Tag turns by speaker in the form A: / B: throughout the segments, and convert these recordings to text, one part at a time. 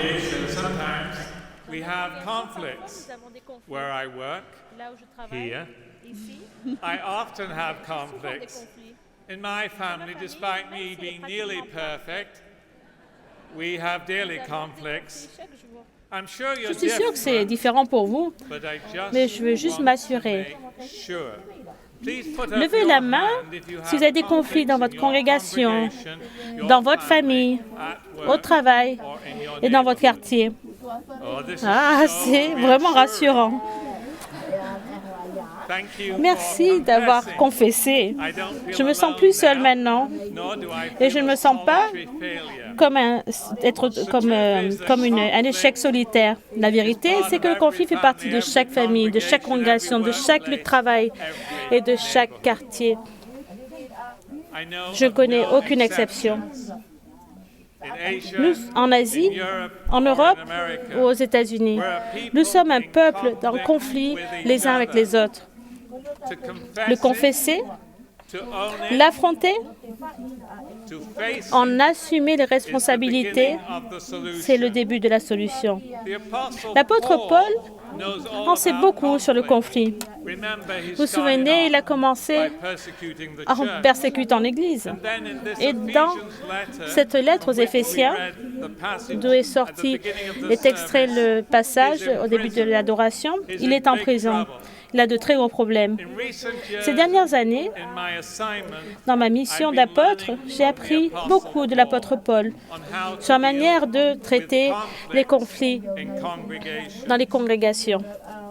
A: congregation, sometimes we have conflicts.
B: Nous avons des conflits
A: Where I work,
B: là où je travaille,
A: here,
B: ici,
A: I often have
B: souvent des
A: conflicts.
B: conflits.
A: In my family, despite me being nearly perfect, we have daily conflicts.
B: Chaque jour.
A: I'm sure you're
C: Je suis sûre que c'est
A: different,
C: différent pour vous,
A: but I just
C: mais je veux juste
A: want
C: m'assurer.
A: to make sure. Please put up
C: Levez
A: your
C: la main
A: hand if you
C: si vous
A: have
C: avez des conflits dans votre
A: conflicts in your
C: congrégation,
A: congregation,
C: dans
A: your
C: votre famille,
A: at
C: au
A: work,
C: travail
A: or in your
C: et dans votre
A: neighborhood.
C: quartier.
A: Oh, this is
C: Ah,
A: so
C: c'est vraiment
A: reassuring.
C: rassurant.
A: Thank you
C: Merci
A: for
C: d'avoir
A: confessing.
C: confessé.
A: I don't feel
C: Je me sens
A: alone
C: plus seule
A: now,
C: maintenant
A: nor do I
C: et
A: feel
C: je ne
A: a
C: me sens pas
A: solitary failure.
C: comme un échec solitaire. La vérité, c'est que le conflit fait partie de chaque famille, de chaque congrégation, de chaque lieu de travail et de chaque quartier.
A: I know
C: Je
A: of
C: connais
A: no
C: aucune exception.
A: In Asia,
C: Nous, en Asie,
A: in Europe,
C: en
A: or
C: Europe
A: in America,
C: ou aux États-Unis,
A: we're a people
C: nous sommes un
A: in
C: peuple en
A: conflict
C: conflit
A: with each
C: les uns avec
A: other.
C: les autres.
A: To confess
C: Le
A: it,
C: confesser,
A: to own it,
C: l'affronter,
A: to face
C: en
A: it,
C: assumer les
A: is the
C: responsabilités,
A: beginning of the solution.
C: c'est le début de la solution.
A: The Apostle
C: L'apôtre Paul
A: knows all
C: en sait
A: about
C: beaucoup sur le
A: conflict.
C: conflit.
A: Remember, he
C: Vous vous
A: started
C: souvenez, il a
A: off
C: commencé
A: by persecuting the
C: en
A: church.
C: persécutant l'Église.
A: And then in this
C: Et dans
A: Ephesians letter,
C: cette lettre aux
A: from which we
C: Éphésiens,
A: read the passage
C: d'où est
A: at the
C: sorti,
A: beginning of the
C: est extrait
A: service,
C: le passage
A: is in
C: au début de
A: prison.
C: l'adoration,
A: Is
C: il
A: in
C: est en
A: big
C: prison.
A: trouble.
C: Il a de très gros problèmes.
A: In recent years,
C: Ces dernières années,
A: in my assignment,
C: dans ma mission d'apôtre, j'ai appris beaucoup de l'apôtre Paul
A: on how
C: sur la
A: to deal
C: manière de traiter les conflits
A: in congregation.
C: dans les congrégations.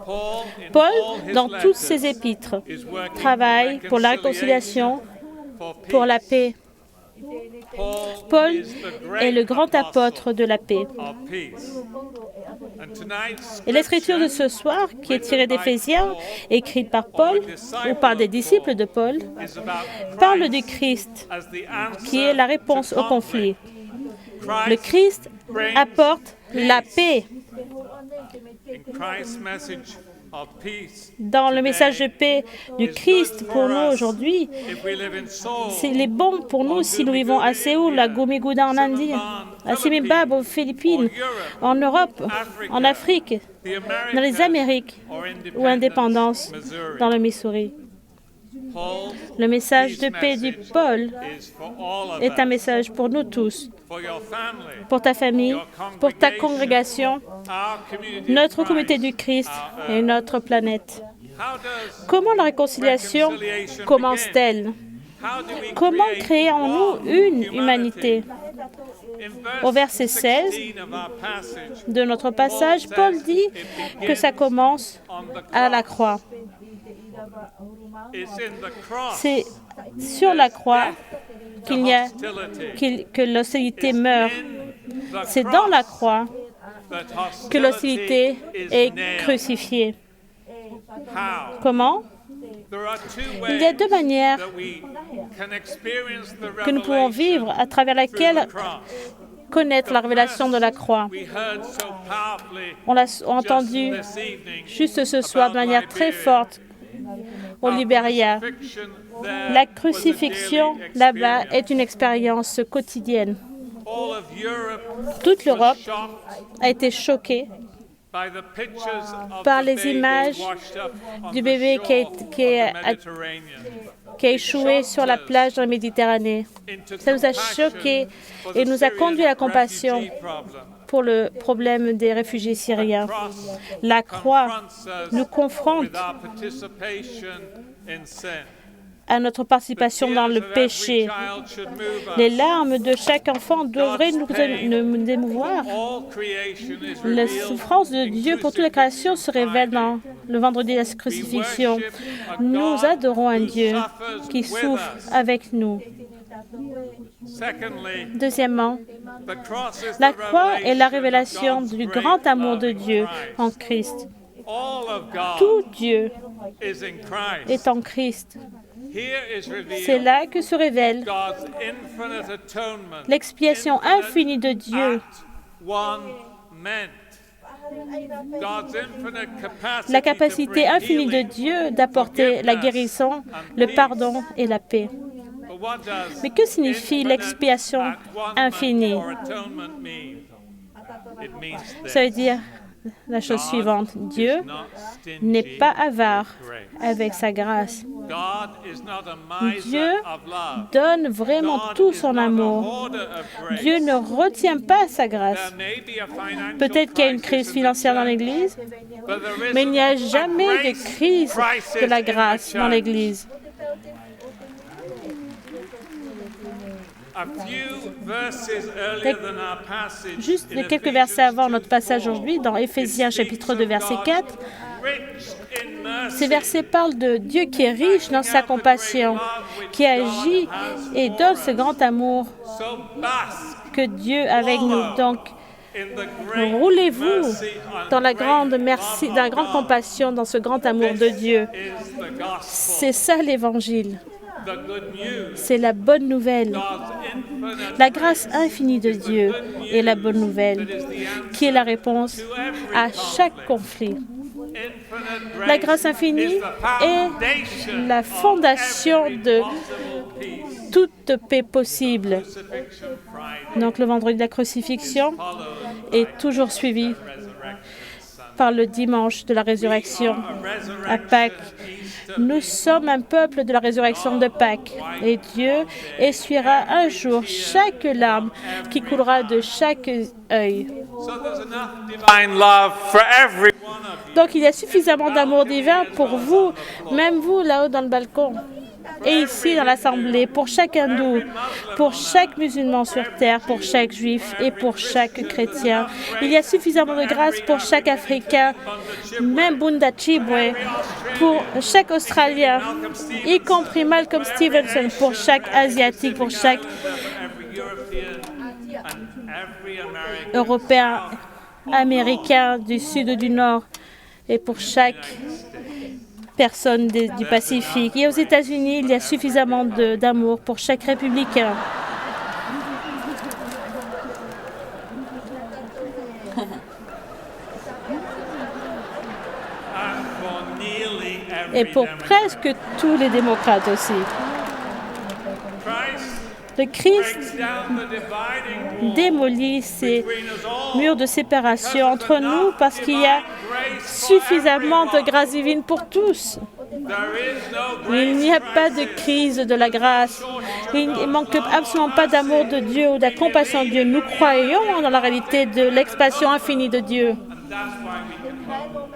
A: Paul,
C: Paul, dans toutes ses épîtres,
A: is working
C: travaille pour la réconciliation,
A: for
C: pour la
A: peace.
C: paix. Paul est le grand apôtre de la paix.
A: Of peace. And tonight's
C: Et l'écriture de ce soir, qui est tirée d'Éphésiens, écrite par Paul ou par des disciples de Paul,
A: is about
C: parle du Christ,
A: as the answer
C: qui est la réponse
A: to
C: au conflit.
A: conflict.
C: Le Christ apporte la paix.
A: In Christ's message of peace,
C: Dans le message de paix du Christ pour nous aujourd'hui,
A: if we live in Seoul,
C: il est bon pour nous si nous vivons à Séoul, à Gumiguda en Inde, à Simibab aux Philippines, en Europe, en Afrique,
A: the
C: dans les
A: Americas,
C: Amériques
A: or
C: ou Indépendance
A: Missouri.
C: dans le Missouri.
A: Paul's
C: Le message
A: peace
C: de paix du
A: message
C: Paul
A: is for all of
C: est un
A: us,
C: message pour nous tous,
A: for your family,
C: pour ta famille, pour ta congrégation,
A: our community,
C: notre
A: of
C: communauté
A: Christ.
C: du Christ et notre planète.
A: How does
C: Comment la réconciliation commence-t-elle?
A: how do we
C: Comment
A: create
C: créer en nous
A: one
C: une
A: humanity?
C: humanité?
A: In
C: Au
A: verse
C: verset 16
A: 16 of our passage,
C: de notre passage, Paul dit que ça commence
A: on the
C: à la croix.
A: It's in the cross
C: C'est sur la croix qu'il y a que l'hostilité meurt. C'est dans la croix que l'hostilité est crucifiée. Comment? Il y a deux manières que nous pouvons vivre à travers laquelle connaître la révélation de la croix. On l'a entendu juste ce soir de manière très forte au Libéria. La crucifixion là-bas est une expérience quotidienne. Toute l'Europe a été choquée par les images du bébé qui a échoué sur la plage de la Méditerranée. Ça nous a choqués et nous a conduit à la compassion pour le problème des réfugiés syriens. La croix nous confronte à notre participation dans le péché. Les larmes de chaque enfant devraient nous émouvoir. La souffrance de Dieu pour toute la création se révèle dans le vendredi de la crucifixion. Nous adorons un Dieu qui souffre avec nous. Deuxièmement, la croix est la révélation du grand amour de Dieu en Christ. Tout Dieu est en Christ. C'est là que se révèle l'expiation infinie de Dieu, la capacité infinie de Dieu d'apporter la guérison, le pardon et la paix. Mais que signifie l'expiation infinie?
A: It means
C: Ça veut
A: this.
C: dire la chose suivante. Dieu
A: Is not
C: n'est
A: stingy
C: pas avare
A: with grace.
C: avec sa grâce.
A: God is not a miser
C: Dieu
A: of love.
C: donne vraiment
A: God
C: tout
A: is
C: son
A: not a
C: amour.
A: hoarder of grace.
C: Dieu ne retient pas sa grâce.
A: There may be a financial
C: Peut-être qu'il y a une
A: crisis
C: crise
A: in the
C: financière dans
A: church,
C: l'Église,
A: but there
C: mais il n'y a
A: isn't
C: jamais
A: a
C: de
A: grace
C: crise
A: crisis
C: de la
A: in the
C: grâce dans
A: church.
C: l'Église.
A: A few verses earlier than our passage
C: Juste
A: in
C: quelques versets avant
A: Ephesians
C: notre passage
A: 2:4,
C: aujourd'hui, dans Éphésiens
A: it
C: chapitre
A: speaks
C: 2,
A: of
C: verset
A: God
C: 4,
A: rich in mercy,
C: ces versets parlent de Dieu qui est riche dans sa compassion, qui agit et donne ce grand amour
A: so bask
C: que Dieu avec nous. Donc,
A: in the great
C: roulez-vous
A: mercy and
C: dans la
A: great
C: grande
A: love
C: merci,
A: of
C: dans la grande
A: God.
C: compassion, dans ce grand amour de Dieu.
A: Is the gospel,
C: C'est ça l'Évangile.
A: the good news,
C: C'est la bonne nouvelle.
A: God's infinite
C: La grâce infinie de Dieu est la bonne nouvelle, qui est la réponse à chaque conflit.
A: infinite
C: La
A: grace
C: grâce infinie
A: is the
C: est
A: foundation
C: la
A: of
C: fondation
A: every
C: de
A: possible peace.
C: toute paix possible.
A: Crucifixion Friday
C: Donc le vendredi de la crucifixion
A: followed
C: est toujours suivi
A: Resurrection Sunday.
C: par le dimanche de la résurrection
A: A
C: à Pâques.
A: Easter
C: Nous sommes un peuple de la résurrection de Pâques et Dieu essuiera un jour chaque larme qui coulera de chaque œil.
A: So there's enough divine love for every one of you.
C: Donc il y a suffisamment d'amour divin pour vous, même vous là-haut dans le balcon et ici dans l'assemblée, pour chaque hindou, pour chaque musulman sur terre, pour chaque juif et pour chaque chrétien. Il y a suffisamment de grâce pour chaque Africain, même Bunda Chibwe, pour chaque Australien, y compris Malcolm Stevenson, pour chaque Asiatique, pour chaque
A: Every European and every American
C: Européen, Américain du Sud ou du Nord, et pour chaque personne du Pacifique. Et aux États-Unis, il y a suffisamment d'amour pour chaque républicain.
A: and for nearly every
C: Et pour
A: Democrat.
C: presque tous les démocrates aussi.
A: Christ
C: Le Christ
A: breaks down the dividing wall
C: démolit ces
A: between us all.
C: murs de séparation entre nous parce qu'il y a suffisamment de grâce divine pour tous.
A: There is no
C: Il n'y a
A: grace
C: pas de crise de la grâce. Il ne manque absolument pas d'amour de Dieu ou de la compassion de Dieu. Nous croyons dans la réalité de l'expansion infinie de Dieu.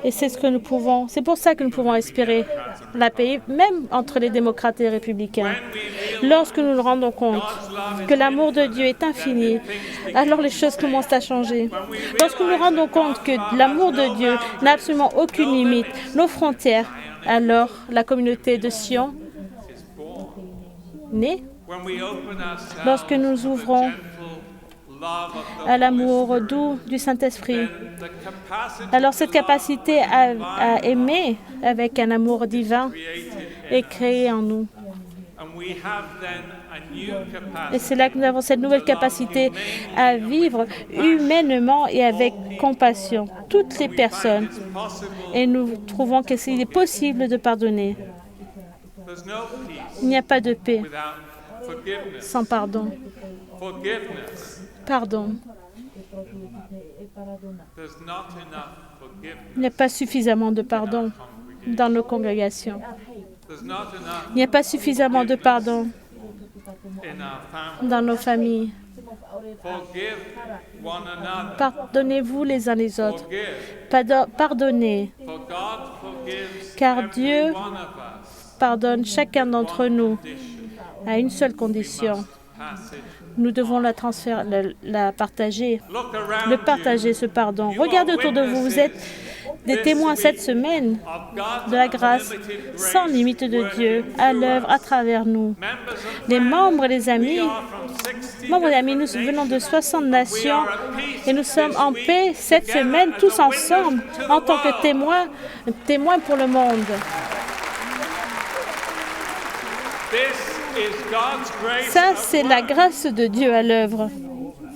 C: Et c'est ce que nous pouvons. C'est pour ça que nous pouvons espérer la paix, même entre les démocrates et les républicains. Lorsque nous nous rendons compte que l'amour de Dieu est infini, alors les choses commencent à changer. Lorsque nous nous rendons compte que l'amour de Dieu n'a absolument aucune limite, nos frontières, alors la communauté de Sion naît.
A: when we open ourselves
C: Lorsque nous
A: to the
C: ouvrons
A: gentle love of the
C: à l'amour doux du Saint-Esprit,
A: the capacity
C: alors cette capacité à aimer avec un amour divin est créée en nous.
A: and we have then a new
C: Et
A: capacity
C: c'est là que nous avons cette nouvelle capacité à vivre humainement et avec compassion toutes les personnes.
A: possible.
C: Et nous trouvons qu'il est possible de pardonner.
A: There's no peace
C: Il n'y a pas de paix
A: without forgiveness.
C: sans pardon.
A: Forgiveness.
C: Pardon.
A: There's not enough forgiveness.
C: Il n'y a pas suffisamment de pardon dans nos congrégations.
A: There's not enough
C: Il n'y a pas suffisamment de pardon
A: in our family.
C: dans nos familles.
A: Forgive one another.
C: Pardonnez-vous les uns les autres.
A: Forgive.
C: Pardonnez,
A: For God forgives
C: car
A: every
C: Dieu
A: one of us.
C: pardonne chacun d'entre nous à une seule condition.
A: Pass it.
C: Nous devons la partager,
A: Look around
C: le partager, ce pardon. Regardez autour de vous, vous êtes des témoins cette semaine
A: you of God's
C: de la grâce
A: unlimited
C: sans
A: grace
C: limite de Dieu
A: working
C: à
A: through
C: l'œuvre à travers nous.
A: Members of
C: Les membres et les amis,
A: we are from 60
C: membres et amis, nous
A: different
C: venons de
A: nations.
C: 60
A: We
C: nations
A: are at peace
C: et nous sommes
A: this
C: en
A: week
C: paix cette
A: together
C: semaine
A: as
C: tous
A: a
C: ensemble
A: witness to the
C: en tant que
A: world.
C: témoins pour le monde.
A: This is God's grace
C: Ça,
A: at
C: c'est la
A: work.
C: grâce de Dieu à l'œuvre.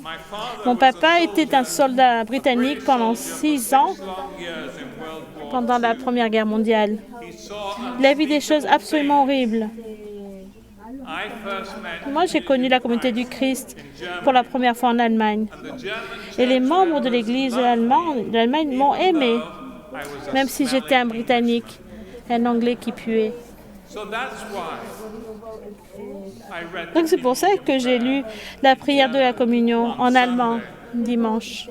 A: My father
C: Mon
A: was a
C: papa
A: soldier,
C: était un soldat britannique pendant 6 ans,
A: long years in World War.
C: pendant la Première Guerre mondiale.
A: He saw
C: Il a vu des choses absolument horribles. Moi, j'ai connu la communauté du Christ pour la première fois en Allemagne. Et les membres de l'Église d'Allemagne m'ont aimé, même si j'étais un Britannique, un Anglais qui puait. Donc c'est pour ça que j'ai lu la prière de la communion en allemand dimanche.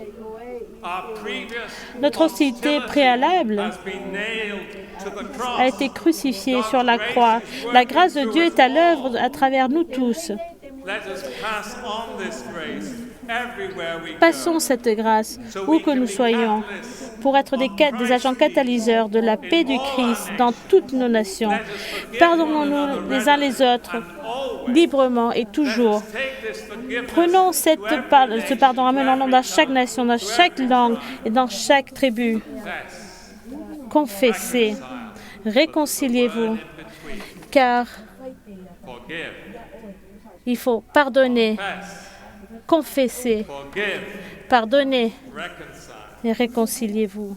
C: Notre hostilité préalable a été crucifiée sur la croix. La grâce de Dieu est à l'œuvre à travers nous tous. Passons cette grâce où que nous soyons pour être des agents catalyseurs de la paix du Christ dans toutes nos nations. Pardonnons-nous les uns les autres librement et toujours. Prenons ce pardon, amenons-le dans chaque nation, dans chaque langue et dans chaque tribu. Confessez, réconciliez-vous, car il faut pardonner, confesser, pardonner et réconciliez-vous.